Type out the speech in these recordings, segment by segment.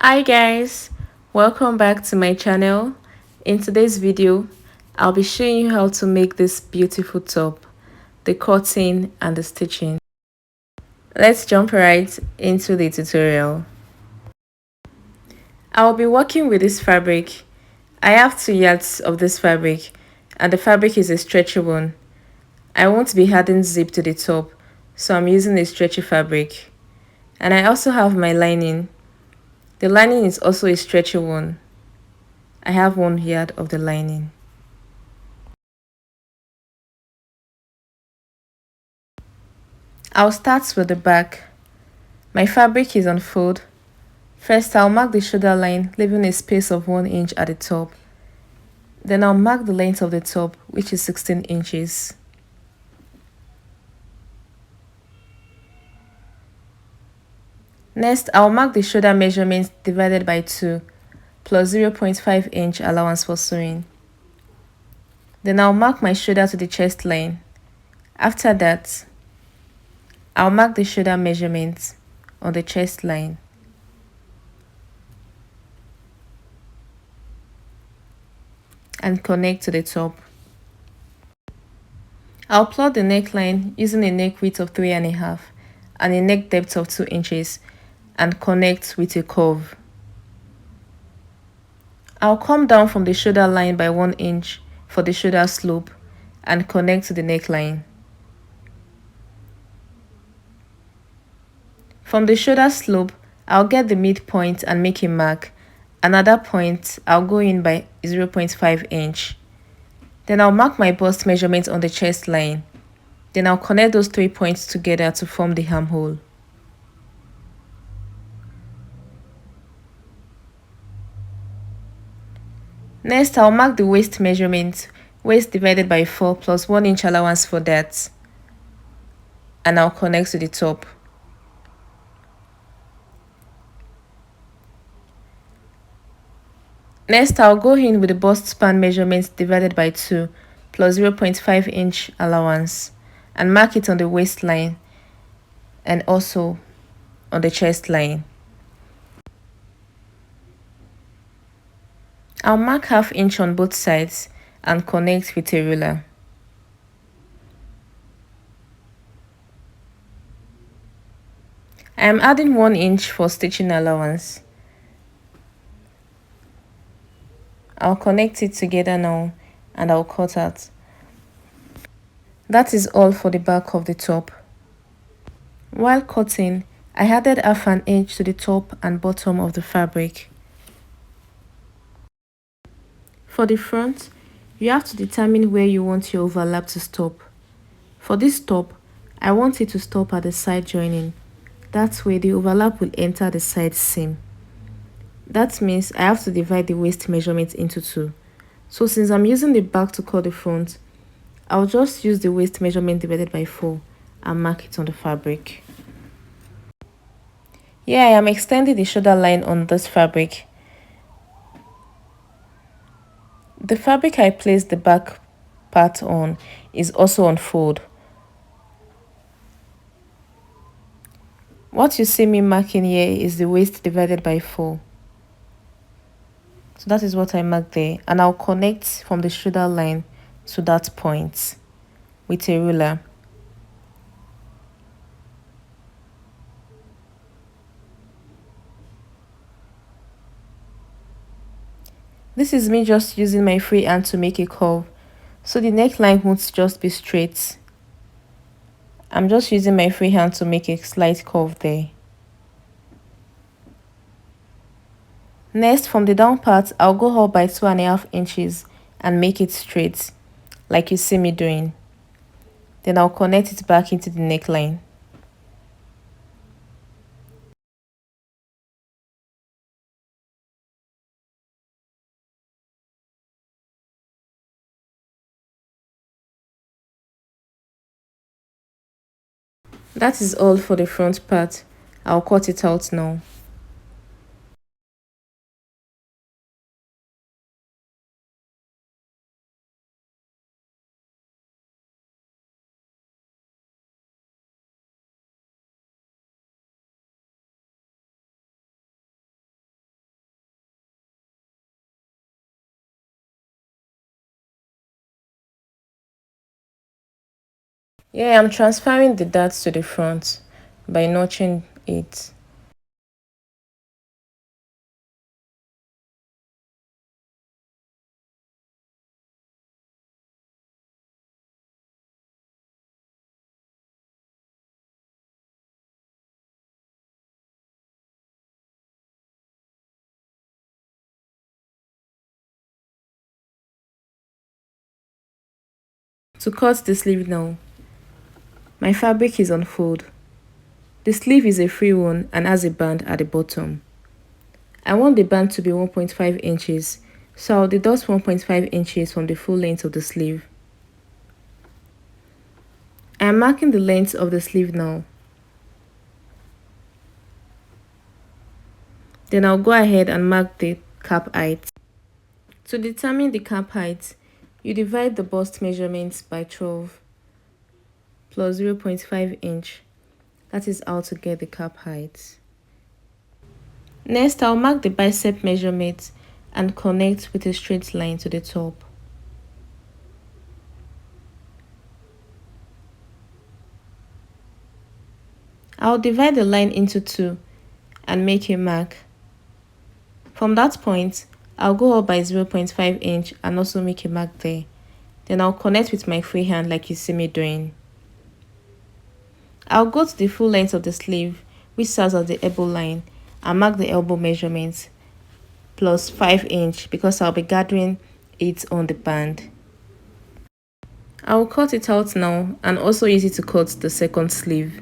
Hi guys, welcome back to my channel. In today's video, I'll be showing you how to make this beautiful top, the cutting and the stitching. Let's jump right into the tutorial. I'll be working with this fabric. I have 2 yards of this fabric and the fabric is a stretchy one. I won't be adding zip to the top, so I'm using a stretchy fabric. And I also have my lining. The lining is also a stretchy one. I have 1 yard of the lining. I'll start with the back. My fabric is on fold. First, I'll mark the shoulder line, leaving a space of 1 inch at the top. Then I'll mark the length of the top, which is 16 inches. Next, I'll mark the shoulder measurement divided by 2 plus 0.5 inch allowance for sewing. Then I'll mark my shoulder to the chest line. After that, I'll mark the shoulder measurement on the chest line. And connect to the top. I'll plot the neckline using a neck width of 3.5 and a neck depth of 2 inches and connect with a curve. I'll come down from the shoulder line by 1 inch for the shoulder slope and connect to the neckline. From the shoulder slope, I'll get the midpoint and make a mark. Another point, I'll go in by 0.5 inch. Then I'll mark my bust measurement on the chest line. Then I'll connect those 3 points together to form the armhole. Next, I'll mark the waist measurement, waist divided by 4 plus 1 inch allowance for that. And I'll connect to the top. Next, I'll go in with the bust span measurement divided by 2 plus 0.5 inch allowance and mark it on the waistline and also on the chest line. I'll mark ½ inch on both sides and connect with a ruler. I am adding 1 inch for stitching allowance. I'll connect it together now and I'll cut out. That is all for the back of the top. While cutting, I added ½ an inch to the top and bottom of the fabric. For the front, you have to determine where you want your overlap to stop. For this top, I want it to stop at the side joining. That way the overlap will enter the side seam. That means I have to divide the waist measurement into 2. So since I'm using the back to cut the front, I'll just use the waist measurement divided by 4 and mark it on the fabric. Here I am extending the shoulder line on this fabric. The fabric I placed the back part on is also on fold. What you see me marking here is the waist divided by 4. So that is what I marked there, and I'll connect from the shoulder line to that point with a ruler. This is me just using my free hand to make a curve, so the neckline won't just be straight. I'm just using my free hand to make a slight curve there. Next, from the down part, I'll go up by 2.5 inches and make it straight, like you see me doing. Then I'll connect it back into the neckline. That is all for the front part. I'll cut it out now. Yeah, I'm transferring the darts to the front by notching it. To cut the sleeve now, my fabric is unfold. The sleeve is a free one and has a band at the bottom. I want the band to be 1.5 inches, so I'll deduct 1.5 inches from the full length of the sleeve. I am marking the length of the sleeve now. Then I'll go ahead and mark the cap height. To determine the cap height, you divide the bust measurements by 12 plus 0.5 inch. That is how to get the cap height. Next, I'll mark the bicep measurement and connect with a straight line to the top. I'll divide the line into two and make a mark. From that point, I'll go up by 0.5 inch and also make a mark there. Then I'll connect with my free hand like you see me doing. I'll go to the full length of the sleeve, which serves as the elbow line, and mark the elbow measurement plus 5 inch because I'll be gathering it on the band. I'll cut it out now and also use it to cut the second sleeve.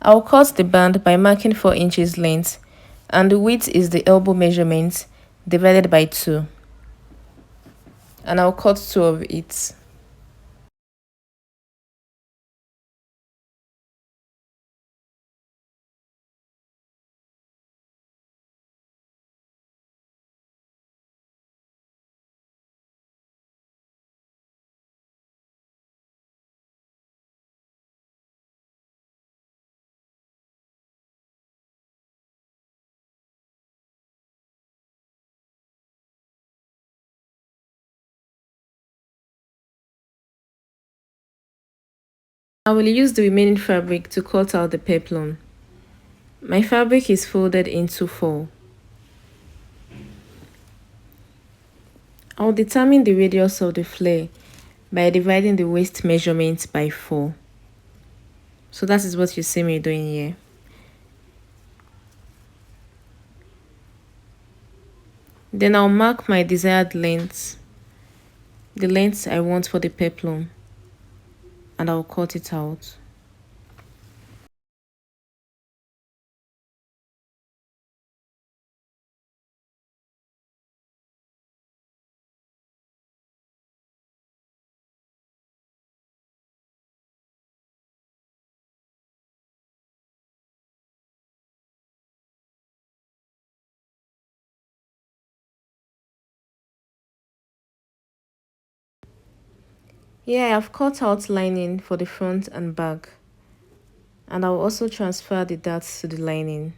I'll cut the band by marking 4 inches length, and the width is the elbow measurement divided by 2. And I'll cut 2 of it. I will use the remaining fabric to cut out the peplum. My fabric is folded into 4. I'll determine the radius of the flare by dividing the waist measurement by 4. So that is what you see me doing here. Then I'll mark my desired length, the length I want for the peplum, and I'll cut it out. Yeah, I've cut out lining for the front and back, and I'll also transfer the darts to the lining.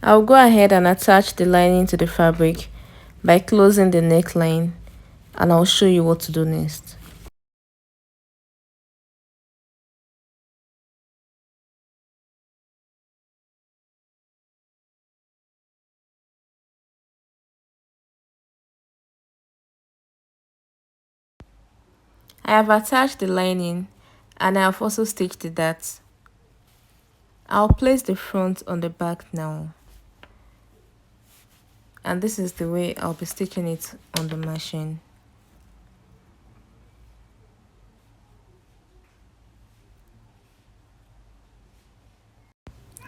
I'll go ahead and attach the lining to the fabric by closing the neckline, and I'll show you what to do next. I have attached the lining and I have also stitched the darts. I'll place the front on the back now. And this is the way I'll be stitching it on the machine.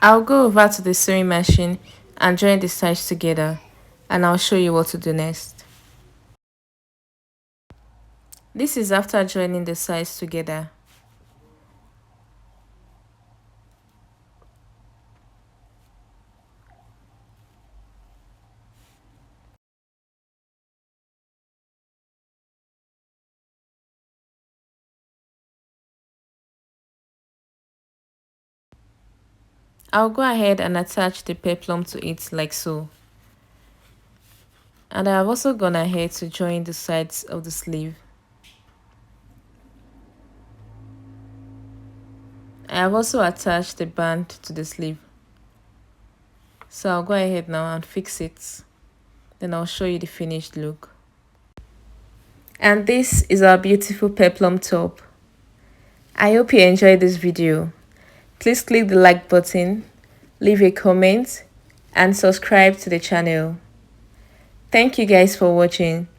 I'll go over to the sewing machine and join the sides together, and I'll show you what to do next. This is after joining the sides together. I'll go ahead and attach the peplum to it like so. And I have also gone ahead to join the sides of the sleeve. I have also attached the band to the sleeve. So I'll go ahead now and fix it. Then I'll show you the finished look. And this is our beautiful peplum top. I hope you enjoyed this video. Please click the like button, leave a comment, and subscribe to the channel. Thank you guys for watching.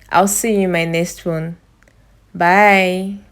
I'll see you in my next one. Bye.